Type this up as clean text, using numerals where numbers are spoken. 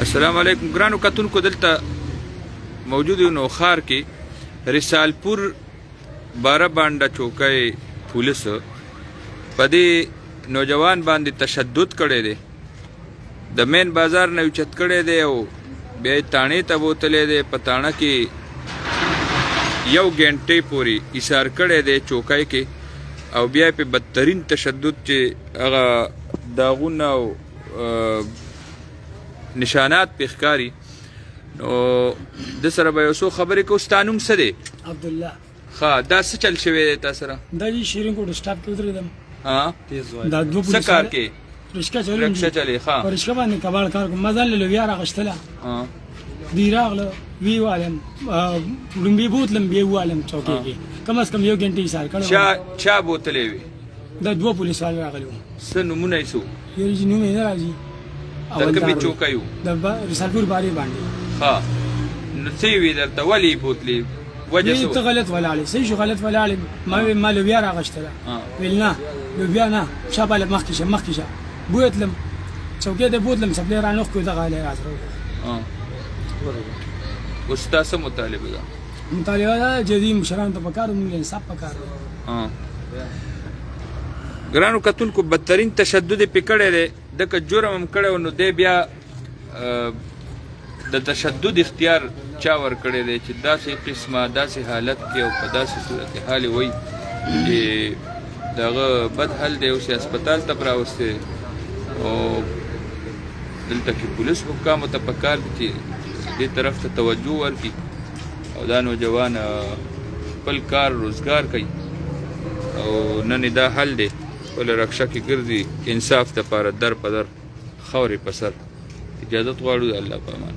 السلام علیکم ګرانو کتونکو، دلته موجود یو نوخار کې رسالپور باره بانډه چوکۍ پولیس په دې نوجوان باندې تشدد کړی دی. د مین بازار نه اوچت کړی دی او بیا یې تاڼې ته بوتلی دی. په تاڼه کې 1 غنټې پورې ایثار کړی دی چوکۍ کې، او بیا یې په بدترین تشدد چې هغه داغونه او نشانات په ښکاري. نو د سره به یو څو خبرې کوو. ستا نوم څه دی؟ عبدالله. ښه، دا څه چل شوی دی تا سره؟ دا جی شیرین کوټ سټاپ کې ودرېدم. ها، دا دوه څه کار کې؟ رشکه چلوم. رکشه چلی. ښه، په رشکه باندې کباړ کار کوم. ما ځان له لوبیا راغشتله. دی راغله وی والم لومبي بوتلم بیا والم چوکۍ کې کم از کم 1 غنټه ایثار کړو. چا بوتلې وي؟ دا دوه پولیس والو راغلي وو. څه نومونه یې څه وو؟ یو جی نوم یې نه راځي. د کومې چوکۍ وو؟ د رسالپور بارې باندې. ښه، نو څه یې وي درته؟ ولې یې بوتلې؟ وجه څه ته غلط ولاړې. صحیح شو، غلط ولاړې. ما لوبیا راغشتله. ویل نه لوبیا نه، شابه مخکې شه مخکې شه. بوتلم چوکۍ ته بوتلم، سپلې رانوخ کوي دغه هلی راځره. اوس تا څه مطالبه ده؟ مطالبه ده جدي مشرانو ته پکار وو، موږ انصاف پکار وو. ګرانو کتونکو، بدترین تشدد یې پې کړی دی. دکه جرم هم کړی و، نو دی بیا د تشدد اختیار چا ورکړی دی چې داسې قسمه داسې حالت کې او په داسې صورتحال یې وایي چې د هغه بد حال دی. اوس یې هسپتال ته راوستی او دلته کې پولیس حکامو ته پکار دي چې دې طرف ته توجه ورکړي او دا نوجوان خپل کار روزګار کوي او نن دا حل دی. خپله رکشه کې ګرځي انصاف دپاره در په در خاورې په سر. اجازت غواړو د الله په امان.